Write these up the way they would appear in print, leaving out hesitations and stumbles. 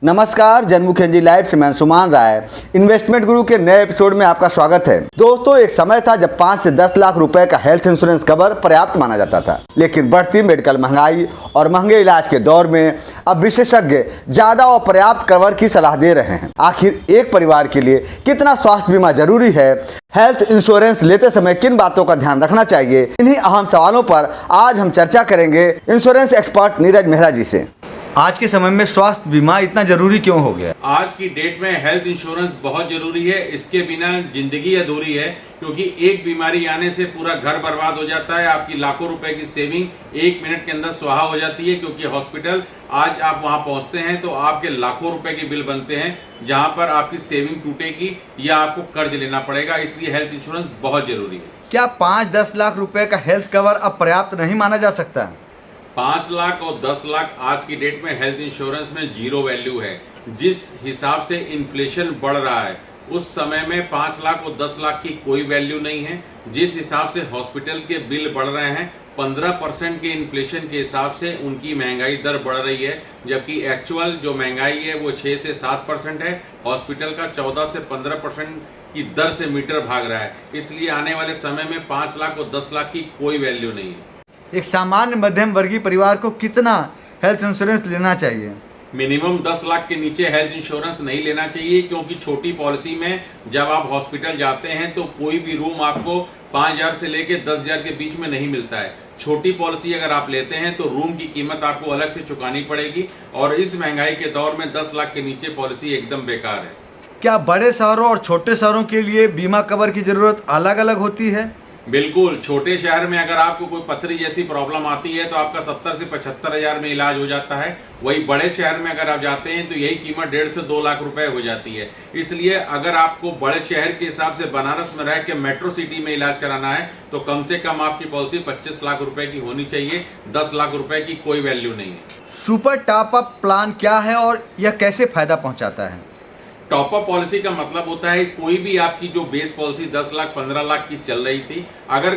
नमस्कार, जनमुखी लाइव से मैं सुमान राय इन्वेस्टमेंट गुरु के नए एपिसोड में आपका स्वागत है। दोस्तों, एक समय था जब 5 से 10 लाख रुपए का हेल्थ इंश्योरेंस कवर पर्याप्त माना जाता था, लेकिन बढ़ती मेडिकल महंगाई और महंगे इलाज के दौर में अब विशेषज्ञ ज्यादा और पर्याप्त कवर की सलाह दे रहे हैं। आखिर एक परिवार के लिए कितना स्वास्थ्य बीमा जरूरी है, हेल्थ इंश्योरेंस लेते समय किन बातों का ध्यान रखना चाहिए, इन्हीं अहम सवालों पर आज हम चर्चा करेंगे इंश्योरेंस एक्सपर्ट नीरज मेहरा जी से। आज के समय में स्वास्थ्य बीमा इतना जरूरी क्यों हो गया? आज की डेट में हेल्थ इंश्योरेंस बहुत जरूरी है। इसके बिना जिंदगी अधूरी है, क्योंकि एक बीमारी आने से पूरा घर बर्बाद हो जाता है। आपकी लाखों रुपए की सेविंग 1 मिनट के अंदर स्वाहा हो जाती है, क्योंकि हॉस्पिटल आज आप वहां पहुंचते हैं तो आपके लाखों रुपए के बिल बनते हैं, जहां पर आपकी सेविंग टूटेगी या आपको कर्ज लेना पड़ेगा। इसलिए हेल्थ इंश्योरेंस बहुत जरूरी है। क्या 5-10 लाख रुपए का हेल्थ कवर अब पर्याप्त नहीं माना जा सकता है? 5 लाख और 10 लाख आज की डेट में हेल्थ इंश्योरेंस में जीरो वैल्यू है। जिस हिसाब से इन्फ्लेशन बढ़ रहा है उस समय में 5 लाख और 10 लाख की कोई वैल्यू नहीं है। जिस हिसाब से हॉस्पिटल के बिल बढ़ रहे हैं, 15% के इन्फ्लेशन के हिसाब से उनकी महंगाई दर बढ़ रही है, जबकि एक्चुअल जो महंगाई है वो 6 से 7% है। हॉस्पिटल का 14 से 15% की दर से मीटर भाग रहा है। इसलिए आने वाले समय में 5 लाख और 10 लाख की कोई वैल्यू नहीं है। एक सामान्य मध्यम वर्गीय परिवार को कितना हेल्थ इंश्योरेंस लेना चाहिए? मिनिमम 10 लाख के नीचे हेल्थ इंश्योरेंस नहीं लेना चाहिए, क्योंकि छोटी पॉलिसी में जब आप हॉस्पिटल जाते हैं तो कोई भी रूम आपको 5,000 से लेके 10,000 के बीच में नहीं मिलता है। छोटी पॉलिसी अगर आप लेते हैं तो रूम की कीमत आपको अलग से चुकानी पड़ेगी, और इस महंगाई के दौर में 10 लाख के नीचे पॉलिसी एकदम बेकार है। क्या बड़े शहरों और छोटे शहरों के लिए बीमा कवर की जरूरत अलग अलग होती है? बिल्कुल। छोटे शहर में अगर आपको कोई पथरी जैसी प्रॉब्लम आती है तो आपका 70 से 75 हजार में इलाज हो जाता है। वही बड़े शहर में अगर आप जाते हैं तो यही कीमत 1.5 से 2 लाख रुपए हो जाती है। इसलिए अगर आपको बड़े शहर के हिसाब से बनारस में रह के मेट्रो सिटी में इलाज कराना है तो कम से कम आपकी पॉलिसी 25 लाख रुपए की होनी चाहिए। 10 लाख रुपए की कोई वैल्यू नहीं है। सुपर टॉप अप प्लान क्या है और यह कैसे फायदा पहुंचाता है? टॉप अप पॉलिसी का मतलब होता है कोई भी आपकी जो बेस पॉलिसी 10 लाख 15 लाख की चल रही थी, अगर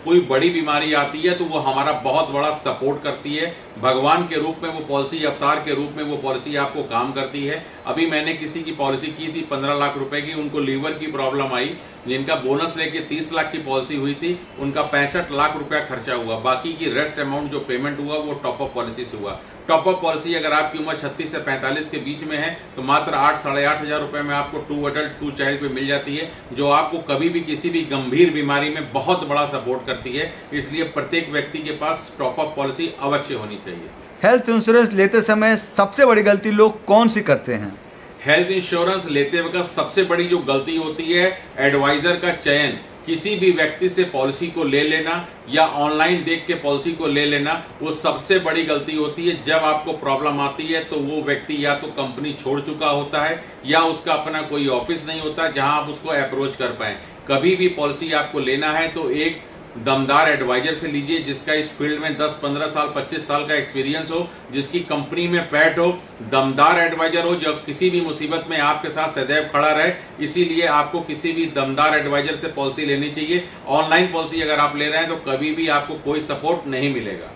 कोई बड़ी बीमारी आती है तो वो हमारा बहुत बड़ा सपोर्ट करती है। भगवान के रूप में वो पॉलिसी, अवतार के रूप में वो पॉलिसी आपको काम करती है। अभी मैंने किसी की पॉलिसी की थी 15 लाख रुपए की, उनको लीवर की प्रॉब्लम आई, जिनका बोनस लेके 30 लाख की पॉलिसी हुई थी, उनका 65 लाख रुपया खर्चा हुआ। बाकी की रेस्ट अमाउंट जो पेमेंट हुआ वो टॉप अप पॉलिसी से हुआ। टॉप अप पॉलिसी अगर आपकी उम्र 36 से 45 के बीच में है तो मात्र 8-8.5 हजार रुपए में आपको 2 अडल्ट 2 चाइल्ड पे मिल जाती है, जो आपको कभी भी किसी भी गंभीर बीमारी में बहुत बड़ा सपोर्ट करती है। इसलिए प्रत्येक व्यक्ति के पास टॉप अप पॉलिसी अवश्य होनी चाहिए। हेल्थ इंश्योरेंस लेते समय सबसे बड़ी गलती लोग कौन सी करते हैं? हेल्थ इंश्योरेंस लेते वक्त सबसे बड़ी जो गलती होती है, एडवाइजर का चयन। किसी भी व्यक्ति से पॉलिसी को ले लेना या ऑनलाइन देख के पॉलिसी को ले लेना, वो सबसे बड़ी गलती होती है। जब आपको प्रॉब्लम आती है तो वो व्यक्ति या तो कंपनी छोड़ चुका होता है या उसका अपना कोई ऑफिस नहीं होता जहां आप उसको अप्रोच कर पाए। कभी भी पॉलिसी आपको लेना है तो एक दमदार एडवाइजर से लीजिए, जिसका इस फील्ड में 10, 15 साल, 25 साल का एक्सपीरियंस हो, जिसकी कंपनी में पैठ हो, दमदार एडवाइजर हो, जो किसी भी मुसीबत में आपके साथ सदैव खड़ा रहे। इसीलिए आपको किसी भी दमदार एडवाइजर से पॉलिसी लेनी चाहिए। ऑनलाइन पॉलिसी अगर आप ले रहे हैं तो कभी भी आपको कोई सपोर्ट नहीं मिलेगा।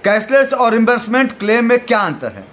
कैशलेस और रिम्बर्समेंट क्लेम में क्या अंतर है?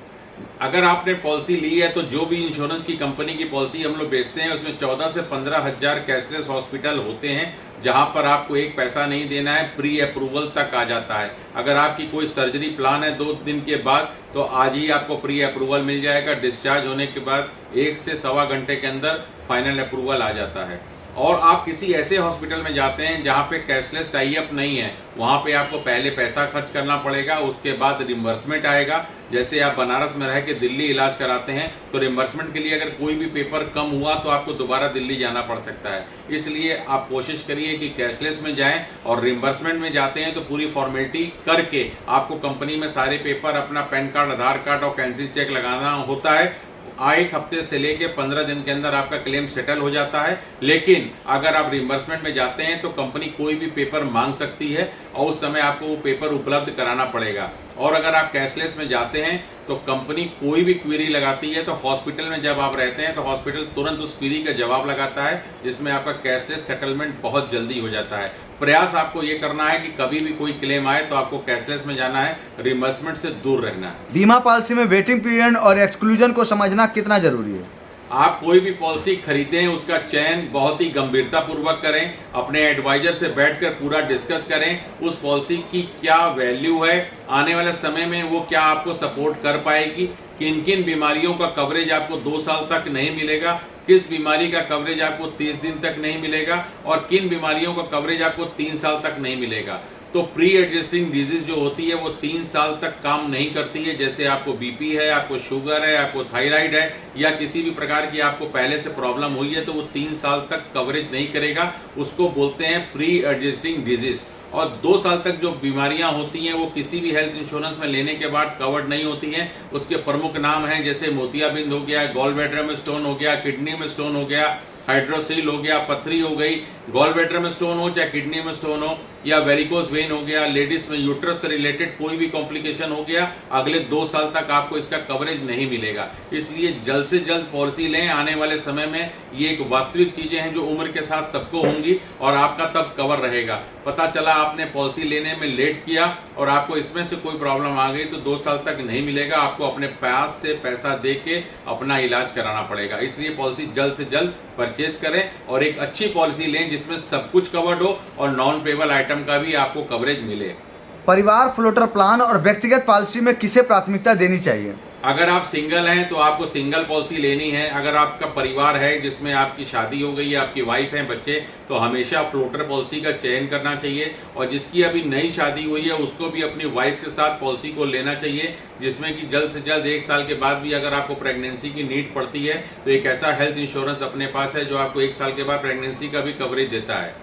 अगर आपने पॉलिसी ली है तो जो भी इंश्योरेंस की कंपनी की पॉलिसी हम लोग बेचते हैं उसमें 14 से 15 हजार कैशलेस हॉस्पिटल होते हैं, जहां पर आपको एक पैसा नहीं देना है, प्री अप्रूवल तक आ जाता है। अगर आपकी कोई सर्जरी प्लान है 2 दिन के बाद तो आज ही आपको प्री अप्रूवल मिल जाएगा। डिस्चार्ज होने के बाद 1 से सवा घंटे के अंदर फाइनल अप्रूवल आ जाता है। और आप किसी ऐसे हॉस्पिटल में जाते हैं जहां पे कैशलेस टाई अप नहीं है, वहां पे आपको पहले पैसा खर्च करना पड़ेगा, उसके बाद रिम्बर्समेंट आएगा। जैसे आप बनारस में रह के दिल्ली इलाज कराते हैं तो रिम्बर्समेंट के लिए अगर कोई भी पेपर कम हुआ तो आपको दोबारा दिल्ली जाना पड़ सकता है। इसलिए आप कोशिश करिए कि कैशलेस में जाएं, और रिम्बर्समेंट में जाते हैं तो पूरी फॉर्मेलिटी करके आपको कंपनी में सारे पेपर, अपना पैन कार्ड, आधार कार्ड और कैंसिल चेक लगाना होता है। 1 हफ्ते से लेके 15 दिन के अंदर आपका क्लेम सेटल हो जाता है। लेकिन अगर आप रिम्बर्समेंट में जाते हैं तो कंपनी कोई भी पेपर मांग सकती है और उस समय आपको वो पेपर उपलब्ध कराना पड़ेगा। और अगर आप कैशलेस में जाते हैं तो कंपनी कोई भी क्वेरी लगाती है तो हॉस्पिटल में जब आप रहते हैं तो हॉस्पिटल तुरंत उस क्वेरी का जवाब लगाता है, जिसमें आपका कैशलेस सेटलमेंट बहुत जल्दी हो जाता है। प्रयास आपको ये करना है कि कभी भी कोई क्लेम आए तो आपको कैशलेस में जाना है, रिइंबर्समेंट से दूर रहना है। बीमा पॉलिसी में वेटिंग पीरियड और एक्सक्लूजन को समझना कितना जरूरी है? आप कोई भी पॉलिसी खरीदें उसका चयन बहुत ही गंभीरता पूर्वक करें, अपने एडवाइजर से बैठकर पूरा डिस्कस करें उस पॉलिसी की क्या वैल्यू है, आने वाले समय में वो क्या आपको सपोर्ट कर पाएगी, किन किन बीमारियों का कवरेज आपको 2 साल तक नहीं मिलेगा, किस बीमारी का कवरेज आपको 30 दिन तक नहीं मिलेगा और किन बीमारियों का कवरेज आपको 3 साल तक नहीं मिलेगा। तो प्री एग्जिस्टिंग डिजीज जो होती है वो 3 साल तक काम नहीं करती है। जैसे आपको बीपी है, आपको शुगर है, आपको थायराइड है या किसी भी प्रकार की आपको पहले से प्रॉब्लम हुई है तो वो 3 साल तक कवरेज नहीं करेगा, उसको बोलते हैं प्री एग्जिस्टिंग डिजीज। और 2 साल तक जो बीमारियां होती हैं वो किसी भी हेल्थ इंश्योरेंस में लेने के बाद कवर्ड नहीं होती हैं। उसके प्रमुख नाम हैं जैसे मोतियाबिंद हो गया, गॉल ब्लैडर में स्टोन हो गया, किडनी में स्टोन हो गया, हाइड्रोसील हो गया, पथरी हो गई, गॉल ब्लैडर में स्टोन हो चाहे किडनी में स्टोन हो या वेरिकोस वेन हो गया, लेडीज में यूट्रस से रिलेटेड कोई भी कॉम्प्लिकेशन हो गया, अगले 2 साल तक आपको इसका कवरेज नहीं मिलेगा। इसलिए जल्द से जल्द पॉलिसी लें। आने वाले समय में ये एक वास्तविक चीजें हैं जो उम्र के साथ सबको होंगी और आपका तब कवर रहेगा। पता चला आपने पॉलिसी लेने में लेट किया और आपको इसमें से कोई प्रॉब्लम आ गई तो 2 साल तक नहीं मिलेगा, आपको अपने पास से पैसा दे के अपना इलाज कराना पड़ेगा। इसलिए पॉलिसी जल्द से जल्द परचेज करें और एक अच्छी पॉलिसी लें जिसमें सब कुछ कवर्ड हो और नॉन पेबल आइटम का भी आपको कवरेज मिले। परिवार फ्लोटर प्लान और व्यक्तिगत पॉलिसी में किसे प्राथमिकता देनी चाहिए? अगर आप सिंगल हैं तो आपको सिंगल पॉलिसी लेनी है। अगर आपका परिवार है जिसमें आपकी शादी हो गई है, आपकी वाइफ है, बच्चे, तो हमेशा फ्लोटर पॉलिसी का चयन करना चाहिए। और जिसकी अभी नई शादी हुई है उसको भी अपनी वाइफ के साथ पॉलिसी को लेना चाहिए, जिसमें कि जल्द से जल्द 1 साल के बाद भी अगर आपको प्रेगनेंसी की नीड पड़ती है तो एक ऐसा हेल्थ इंश्योरेंस अपने पास है जो आपको 1 साल के बाद प्रेगनेंसी का भी कवरेज देता है।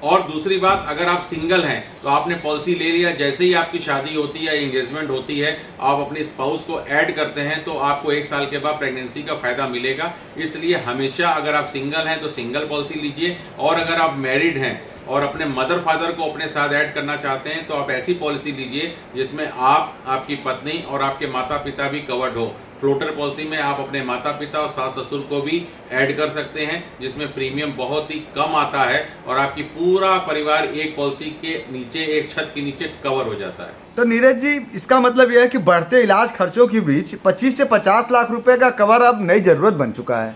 और दूसरी बात, अगर आप सिंगल हैं तो आपने पॉलिसी ले लिया, जैसे ही आपकी शादी होती है, एंगेजमेंट होती है, आप अपने स्पाउस को ऐड करते हैं तो आपको 1 साल के बाद प्रेगनेंसी का फायदा मिलेगा। इसलिए हमेशा अगर आप सिंगल हैं तो सिंगल पॉलिसी लीजिए, और अगर आप मैरिड हैं और अपने मदर फादर को अपने साथ ऐड करना चाहते हैं तो आप ऐसी पॉलिसी लीजिए जिसमें आप, आपकी पत्नी और आपके माता पिता भी कवर्ड हो। फ्लोटर पॉलिसी में आप अपने माता पिता और सास ससुर को भी ऐड कर सकते हैं, जिसमें प्रीमियम बहुत ही कम आता है और आपकी पूरा परिवार एक पॉलिसी के नीचे, एक छत के नीचे कवर हो जाता है। तो नीरज जी, इसका मतलब यह है कि बढ़ते इलाज खर्चों के बीच 25 से 50 लाख रुपए का कवर अब नई जरूरत बन चुका है।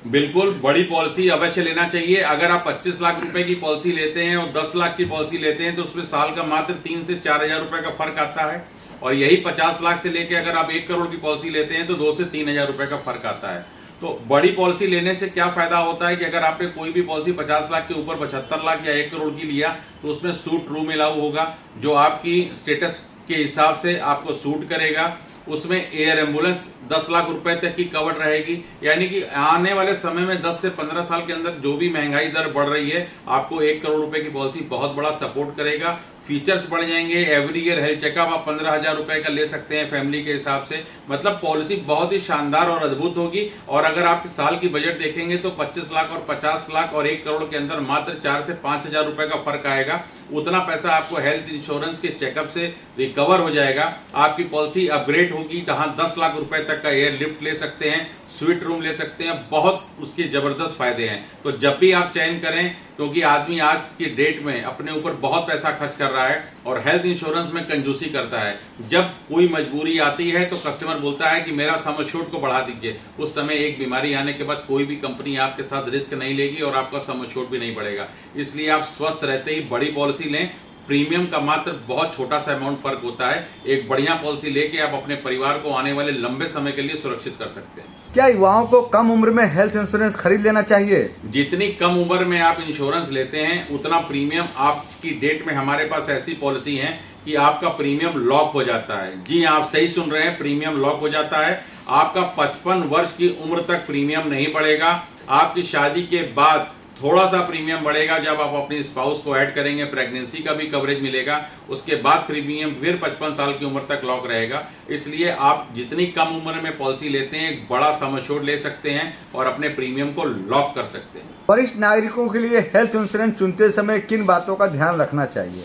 बिल्कुल, बड़ी पॉलिसी अवश्य लेना चाहिए। अगर आप 25 लाख रुपए की पॉलिसी लेते हैं और 10 लाख की पॉलिसी लेते हैं तो उसमें साल का मात्र 3 से 4 हजार रुपए का फर्क आता है। और यही 50 लाख से लेके अगर आप 1 करोड़ की पॉलिसी लेते हैं तो 2 से 3 हजार रुपए का फर्क आता है। तो बड़ी पॉलिसी लेने से क्या फायदा होता है कि अगर आपने कोई भी पॉलिसी 50 लाख के ऊपर 75 लाख या 1 करोड़ की लिया तो उसमें सूट रूम अलाउ होगा जो आपकी स्टेटस के हिसाब से आपको सूट करेगा। उसमें एयर एम्बुलेंस 10 लाख रुपए तक की कवर रहेगी, यानी कि आने वाले समय में 10 से 15 साल के अंदर जो भी महंगाई दर बढ़ रही है आपको 1 करोड़ रुपए की पॉलिसी बहुत बड़ा सपोर्ट करेगा। फीचर्स बढ़ जाएंगे, एवरी ईयर हेल्थ चेकअप आप 15,000 रुपए का ले सकते हैं फैमिली के हिसाब से। मतलब पॉलिसी बहुत ही शानदार और अद्भुत होगी। और अगर आप साल की बजट देखेंगे तो 25 लाख और 50 लाख और 1 करोड़ के अंदर मात्र 4 से 5 हजार रुपए का फर्क आएगा। उतना पैसा आपको हेल्थ इंश्योरेंस के चेकअप से रिकवर हो जाएगा। आपकी पॉलिसी अपग्रेड होगी, जहां 10 लाख रुपए तक का एयर लिफ्ट ले सकते हैं, स्वीट रूम ले सकते हैं, बहुत उसके जबरदस्त फायदे हैं। तो जब भी आप चयन करें, क्योंकि आदमी आज की डेट में अपने ऊपर बहुत पैसा खर्च कर रहा है और हेल्थ इंश्योरेंस में कंजूसी करता है। जब कोई मजबूरी आती है तो कस्टमर बोलता है कि मेरा सम एश्योर्ड को बढ़ा दीजिए। उस समय एक बीमारी आने के बाद कोई भी कंपनी आपके साथ रिस्क नहीं लेगी और आपका सम एश्योर्ड भी नहीं बढ़ेगा। इसलिए आप स्वस्थ रहते ही बड़ी पॉलिसी लें। प्रीमियम का मात्र बहुत छोटा सा अमाउंट फर्क होता है। एक बढ़िया पॉलिसी लेके आप अपने परिवार को आने वाले लंबे समय के लिए सुरक्षित कर सकते हैं। क्या युवाओं को कम उम्र में हेल्थ इंश्योरेंस खरीद लेना चाहिए? जितनी कम उम्र में आप इंश्योरेंस लेते हैं उतना प्रीमियम, आज की डेट में हमारे पास ऐसी पॉलिसी है कि आपका प्रीमियम लॉक हो जाता है। जी आप सही सुन रहे हैं, प्रीमियम लॉक हो जाता है। आपका 55 वर्ष की उम्र तक प्रीमियम नहीं बढ़ेगा। आपकी शादी के बाद थोड़ा सा प्रीमियम बढ़ेगा जब आप अपनी स्पाउस को ऐड करेंगे, प्रेगनेंसी का भी कवरेज मिलेगा। उसके बाद प्रीमियम फिर 55 साल की उम्र तक लॉक रहेगा। इसलिए आप जितनी कम उम्र में पॉलिसी लेते हैं एक बड़ा सम एश्योर्ड ले सकते हैं और अपने प्रीमियम को लॉक कर सकते हैं। वरिष्ठ नागरिकों के लिए हेल्थ इंश्योरेंस चुनते समय किन बातों का ध्यान रखना चाहिए?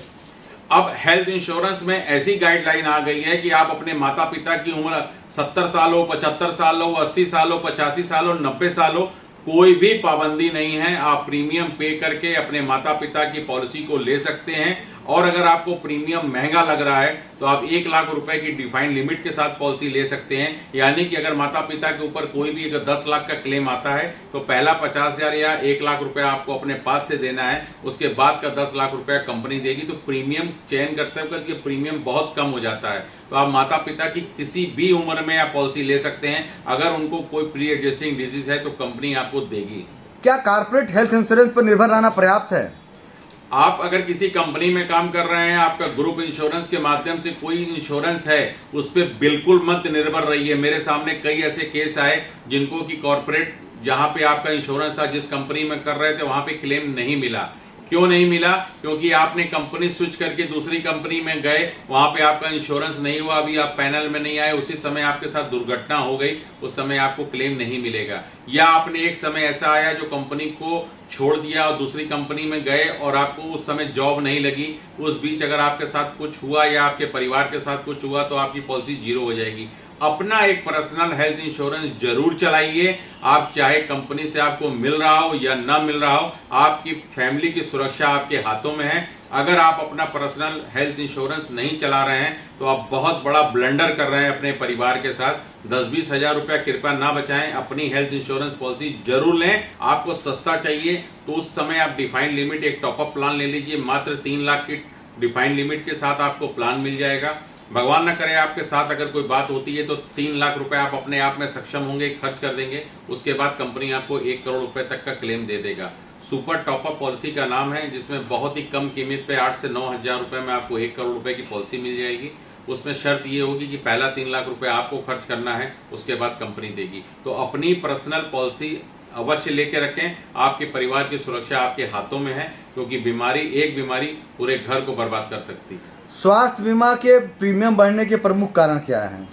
अब हेल्थ इंश्योरेंस में ऐसी गाइडलाइन आ गई है कि आप अपने माता पिता की उम्र 70 साल हो, 75 साल हो, 80 साल हो, 85 साल हो, 90 साल हो, कोई भी पाबंदी नहीं है। आप प्रीमियम पे करके अपने माता पिता की पॉलिसी को ले सकते हैं। और अगर आपको प्रीमियम महंगा लग रहा है तो आप 1 लाख रुपए की डिफाइंड लिमिट के साथ पॉलिसी ले सकते हैं। यानी कि अगर माता पिता के ऊपर कोई भी अगर 10 लाख का क्लेम आता है तो पहला 50,000 या 1 लाख रुपया आपको अपने पास से देना है, उसके बाद का 10 लाख रुपया कंपनी देगी। तो प्रीमियम चयन करते वक्त ये प्रीमियम बहुत कम हो जाता है। तो आप माता पिता की किसी भी उम्र में आप पॉलिसी ले सकते हैं। अगर उनको कोई प्री एग्जिस्टिंग डिजीज है तो कंपनी आपको देगी। क्या कॉर्पोरेट हेल्थ इंश्योरेंस पर निर्भर रहना पर्याप्त है? आप अगर किसी कंपनी में काम कर रहे हैं, आपका ग्रुप इंश्योरेंस के माध्यम से कोई इंश्योरेंस है, उस पर बिल्कुल मत निर्भर रहिए। मेरे सामने कई ऐसे केस आए जिनको कि कॉर्पोरेट जहां पे आपका इंश्योरेंस था, जिस कंपनी में कर रहे थे, वहां पे क्लेम नहीं मिला। क्यों नहीं मिला? क्योंकि आपने कंपनी स्विच करके दूसरी कंपनी में गए, वहां पे आपका इंश्योरेंस नहीं हुआ, अभी आप पैनल में नहीं आए, उसी समय आपके साथ दुर्घटना हो गई, उस समय आपको क्लेम नहीं मिलेगा। या आपने एक समय ऐसा आया जो कंपनी को छोड़ दिया और दूसरी कंपनी में गए और आपको उस समय जॉब नहीं लगी, उस बीच अगर आपके साथ कुछ हुआ या आपके परिवार के साथ कुछ हुआ तो आपकी पॉलिसी जीरो हो जाएगी। अपना एक पर्सनल हेल्थ इंश्योरेंस जरूर चलाइए। आप चाहे कंपनी से आपको मिल रहा हो या ना मिल रहा हो, आपकी फैमिली की सुरक्षा आपके हाथों में है। अगर आप अपना पर्सनल हेल्थ इंश्योरेंस नहीं चला रहे हैं तो आप बहुत बड़ा ब्लंडर कर रहे हैं अपने परिवार के साथ। 10-20 हजार रुपया कृपया ना बचाएं, अपनी हेल्थ इंश्योरेंस पॉलिसी जरूर लें। आपको सस्ता चाहिए तो उस समय आप डिफाइंड लिमिट एक टॉपअप प्लान ले लीजिए। मात्र 3 लाख की डिफाइंड लिमिट के साथ आपको प्लान मिल जाएगा। भगवान न करे आपके साथ अगर कोई बात होती है तो 3 लाख रुपए आप अपने आप में सक्षम होंगे, खर्च कर देंगे, उसके बाद कंपनी आपको 1 करोड़ रुपए तक का क्लेम दे देगा। सुपर टॉपअप पॉलिसी का नाम है, जिसमें बहुत ही कम कीमत पे 8 से 9 हजार रुपए में आपको 1 करोड़ रुपए की पॉलिसी मिल जाएगी। उसमें शर्त ये होगी कि पहला 3 लाख रुपए आपको खर्च करना है, उसके बाद कंपनी देगी। तो अपनी पर्सनल पॉलिसी अवश्य लेके रखें। आपके परिवार की सुरक्षा आपके हाथों में है, क्योंकि एक बीमारी पूरे घर को बर्बाद कर सकती है। स्वास्थ्य बीमा के प्रीमियम बढ़ने के प्रमुख कारण क्या हैं?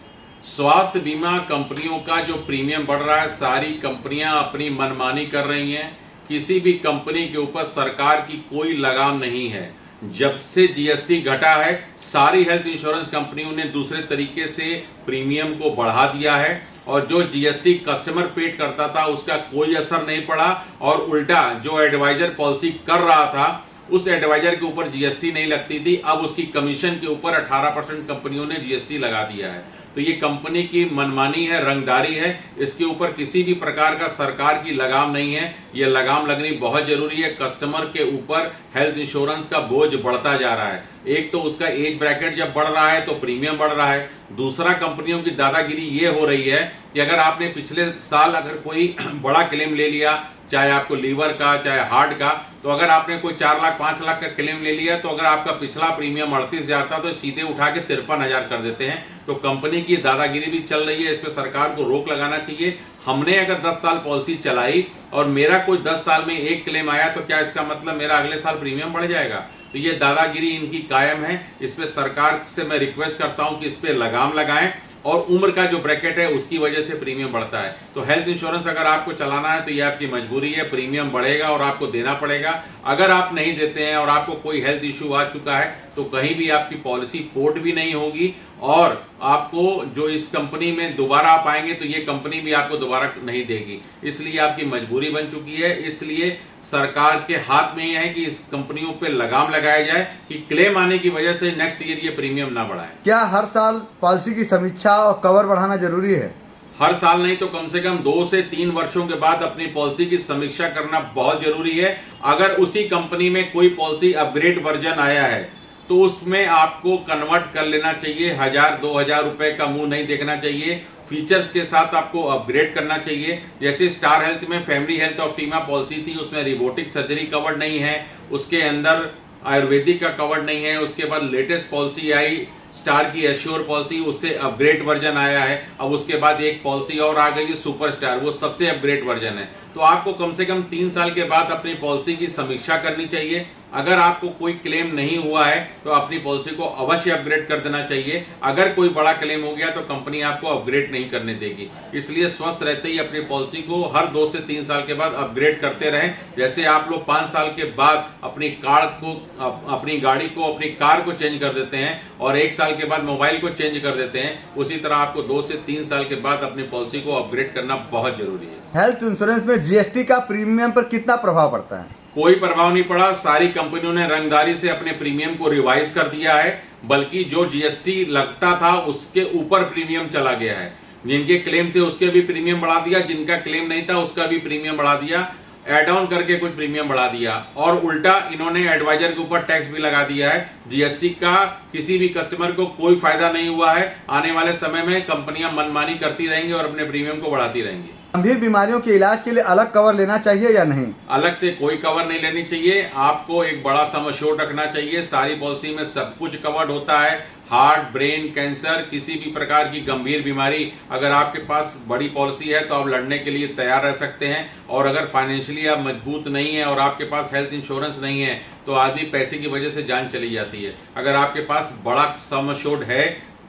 स्वास्थ्य बीमा कंपनियों का जो प्रीमियम बढ़ रहा है, सारी कंपनियां अपनी मनमानी कर रही हैं। किसी भी कंपनी के ऊपर सरकार की कोई लगाम नहीं है। जब से जीएसटी घटा है, सारी हेल्थ इंश्योरेंस कंपनियों ने दूसरे तरीके से प्रीमियम को बढ़ा दिया है और जो जीएसटी कस्टमर पेड करता था उसका कोई असर नहीं पड़ा। और उल्टा जो एडवाइजर पॉलिसी कर रहा था उस एडवाइजर के ऊपर जीएसटी नहीं लगती थी, अब उसकी कमीशन के ऊपर 18% कंपनियों ने जीएसटी लगा दिया है। तो ये कंपनी की मनमानी है, रंगदारी है। इसके ऊपर किसी भी प्रकार का सरकार की लगाम नहीं है। ये लगाम लगनी बहुत जरूरी है। कस्टमर के ऊपर हेल्थ इंश्योरेंस का बोझ बढ़ता जा रहा है। एक तो उसका एज ब्रैकेट जब बढ़ रहा है तो प्रीमियम बढ़ रहा है। दूसरा, कंपनियों की दादागिरी ये हो रही है कि अगर आपने पिछले साल अगर कोई बड़ा क्लेम ले लिया, चाहे आपको लीवर का चाहे हार्ट का, तो अगर आपने कोई 4 लाख 5 लाख का क्लेम ले लिया तो अगर आपका पिछला प्रीमियम 38,000 था तो सीधे उठा के 53,000 कर देते हैं। तो कंपनी की दादागिरी भी चल रही है, इस पर सरकार को रोक लगाना चाहिए। हमने अगर 10 साल पॉलिसी चलाई और मेरा कोई 10 साल में एक क्लेम आया तो क्या इसका मतलब मेरा अगले साल प्रीमियम बढ़ जाएगा? तो ये दादागिरी इनकी कायम है। इस पे सरकार से मैं रिक्वेस्ट करता हूं कि इस पे लगाम लगाएं और उम्र का जो ब्रैकेट है उसकी वजह से प्रीमियम बढ़ता है। तो हेल्थ इंश्योरेंस अगर आपको चलाना है तो ये आपकी मजबूरी है, प्रीमियम बढ़ेगा और आपको देना पड़ेगा। अगर आप नहीं देते हैं और आपको कोई हेल्थ इश्यू आ चुका है तो कहीं भी आपकी पॉलिसी पोर्ट भी नहीं होगी और आपको जो इस कंपनी में दोबारा आप आएंगे तो ये कंपनी भी आपको दोबारा नहीं देगी। इसलिए आपकी मजबूरी बन चुकी है। इसलिए सरकार के हाथ में ये है कि इस कंपनियों पे लगाम लगाया जाए कि क्लेम आने की वजह से नेक्स्ट ईयर ये प्रीमियम ना बढ़ाए। क्या हर साल पॉलिसी की समीक्षा और कवर बढ़ाना जरूरी है? हर साल नहीं तो कम से कम 2 से 3 वर्षों के बाद अपनी पॉलिसी की समीक्षा करना बहुत जरूरी है। अगर उसी कंपनी में कोई पॉलिसी अपग्रेड वर्जन आया है तो उसमें आपको कन्वर्ट कर लेना चाहिए। 1,000-2,000 रुपए का मुंह नहीं देखना चाहिए। फीचर्स के साथ आपको अपग्रेड करना चाहिए। जैसे स्टार हेल्थ में फैमिली हेल्थ ऑप्टिमा पॉलिसी थी, उसमें रिबोटिक सर्जरी कवर्ड नहीं है, उसके अंदर आयुर्वेदिक का कवर्ड नहीं है। उसके बाद लेटेस्ट पॉलिसी आई स्टार की एश्योर पॉलिसी, उससे अपग्रेड वर्जन आया है। अब उसके बाद एक पॉलिसी और आ गई है सुपर स्टार, वो सबसे अपग्रेड वर्जन है। तो आपको कम से कम 3 साल के बाद अपनी पॉलिसी की समीक्षा करनी चाहिए। अगर आपको कोई क्लेम नहीं हुआ है तो अपनी पॉलिसी को अवश्य अपग्रेड कर देना चाहिए। अगर कोई बड़ा क्लेम हो गया तो कंपनी आपको अपग्रेड नहीं करने देगी। इसलिए स्वस्थ रहते ही अपनी पॉलिसी को हर 2 से 3 साल के बाद अपग्रेड करते रहें। जैसे आप लोग 5 साल के बाद अपनी अपनी गाड़ी को, अपनी कार को चेंज कर देते हैं और 1 साल के बाद मोबाइल को चेंज कर देते हैं, उसी तरह आपको 2 से 3 साल के बाद अपनी पॉलिसी को अपग्रेड करना बहुत जरूरी है। हेल्थ इंश्योरेंस में जीएसटी का प्रीमियम पर कितना प्रभाव पड़ता है? कोई प्रभाव नहीं पड़ा। सारी कंपनियों ने रंगदारी से अपने प्रीमियम को रिवाइज कर दिया है, बल्कि जो जीएसटी लगता था उसके ऊपर प्रीमियम चला गया है। जिनके क्लेम थे उसके भी प्रीमियम बढ़ा दिया, जिनका क्लेम नहीं था उसका भी प्रीमियम बढ़ा दिया, एड ऑन करके कुछ प्रीमियम बढ़ा दिया, और उल्टा इन्होंने एडवाइजर के ऊपर टैक्स भी लगा दिया है। जीएसटी का किसी भी कस्टमर को कोई फायदा नहीं हुआ है। आने वाले समय में कंपनियां मनमानी करती रहेंगी और अपने प्रीमियम को बढ़ाती रहेंगी। गंभीर बीमारियों के इलाज के लिए अलग कवर लेना चाहिए या नहीं? अलग से कोई कवर नहीं लेनी चाहिए। आपको एक बड़ा सम एश्योर्ड रखना चाहिए। सारी पॉलिसी में सब कुछ कवर्ड होता है। हार्ट, ब्रेन, कैंसर, किसी भी प्रकार की गंभीर बीमारी अगर आपके पास बड़ी पॉलिसी है तो आप लड़ने के लिए तैयार रह सकते हैं। और अगर फाइनेंशियली आप मजबूत नहीं है और आपके पास हेल्थ इंश्योरेंस नहीं है तो आदमी पैसे की वजह से जान चली जाती है। अगर आपके पास बड़ा सम एश्योर्ड है,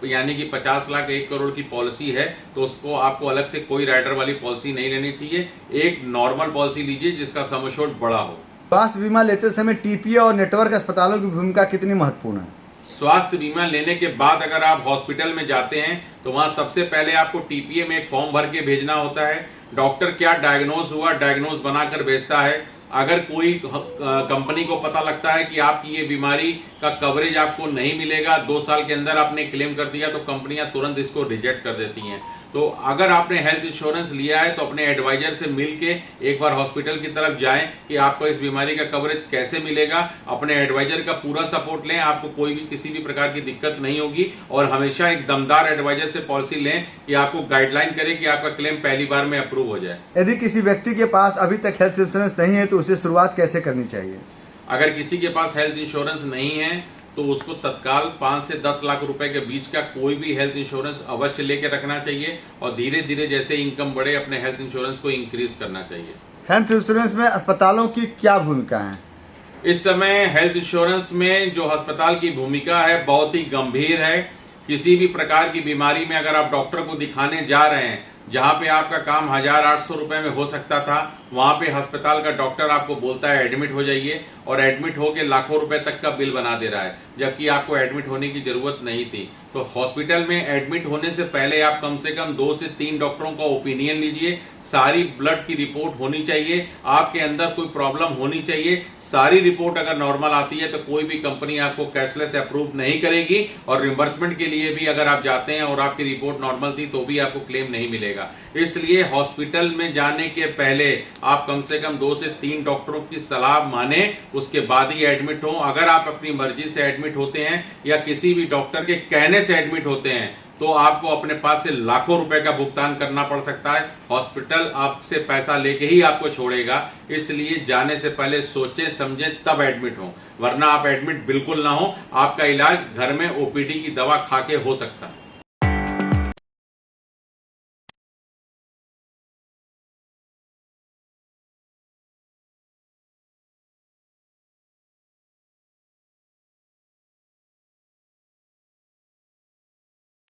यानी कि 50 लाख 1 करोड़ की पॉलिसी है, तो उसको आपको अलग से कोई राइडर वाली पॉलिसी नहीं लेनी चाहिए। एक नॉर्मल पॉलिसी लीजिए जिसका सम एश्योर्ड बड़ा हो। स्वास्थ्य बीमा लेते समय टीपीए और नेटवर्क अस्पतालों की भूमिका कितनी महत्वपूर्ण है? स्वास्थ्य बीमा लेने के बाद अगर आप हॉस्पिटल में जाते हैं तो वहां सबसे पहले आपको टीपीए में एक फॉर्म भर के भेजना होता है। डॉक्टर क्या डायग्नोज हुआ, डायग्नोज बनाकर भेजता है। अगर कोई कंपनी को पता लगता है कि आपकी ये बीमारी का कवरेज आपको नहीं मिलेगा, 2 साल के अंदर आपने क्लेम कर दिया, तो कंपनियां तुरंत इसको रिजेक्ट कर देती हैं। तो अगर आपने हेल्थ इंश्योरेंस लिया है तो अपने एडवाइजर से मिलके एक बार हॉस्पिटल की तरफ जाएं कि आपको इस बीमारी का कवरेज कैसे मिलेगा। अपने एडवाइजर का पूरा सपोर्ट लें, आपको कोई भी किसी भी प्रकार की दिक्कत नहीं होगी। और हमेशा एक दमदार एडवाइजर से पॉलिसी लें कि आपको गाइडलाइन करे कि आपका क्लेम पहली बार में अप्रूव हो जाए। यदि किसी व्यक्ति के पास अभी तक हेल्थ इंश्योरेंस नहीं है तो उसे शुरुआत कैसे करनी चाहिए? अगर किसी के पास हेल्थ इंश्योरेंस नहीं है तो उसको तत्काल 5 से 10 लाख रुपए के बीच का कोई भी हेल्थ इंश्योरेंस अवश्य लेके रखना चाहिए और धीरे धीरे जैसे इनकम बढ़े अपने हेल्थ इंश्योरेंस को इंक्रीज करना चाहिए। हेल्थ इंश्योरेंस में अस्पतालों की क्या भूमिका है? इस समय हेल्थ इंश्योरेंस में जो अस्पताल की भूमिका है बहुत ही गंभीर है। किसी भी प्रकार की बीमारी में अगर आप डॉक्टर को दिखाने जा रहे हैं, जहां पे आपका काम 1800 रुपए में हो सकता था, वहां पे अस्पताल का डॉक्टर आपको बोलता है एडमिट हो जाइए, और एडमिट होके लाखों रुपए तक का बिल बना दे रहा है, जबकि आपको एडमिट होने की जरूरत नहीं थी। तो हॉस्पिटल में एडमिट होने से पहले आप कम से कम 2 से 3 डॉक्टरों का ओपिनियन लीजिए। सारी ब्लड की रिपोर्ट होनी चाहिए, आपके अंदर कोई प्रॉब्लम होनी चाहिए। सारी रिपोर्ट अगर नॉर्मल आती है तो कोई भी कंपनी आपको कैशलेस अप्रूव नहीं करेगी, और रिम्बर्समेंट के लिए भी अगर आप जाते हैं और आपकी रिपोर्ट नॉर्मल थी तो भी आपको क्लेम नहीं मिलेगा। इसलिए हॉस्पिटल में जाने के पहले आप कम से कम 2 से 3 डॉक्टरों की सलाह माने, उसके बाद ही एडमिट हो। अगर आप अपनी मर्जी से एडमिट होते हैं या किसी भी डॉक्टर के कहने से एडमिट होते हैं तो आपको अपने पास से लाखों रुपए का भुगतान करना पड़ सकता है। हॉस्पिटल आपसे पैसा लेके ही आपको छोड़ेगा। इसलिए जाने से पहले सोचे समझे तब एडमिट हो, वरना आप एडमिट बिल्कुल ना हो। आपका इलाज घर में ओपीडी की दवा खा के हो सकता है।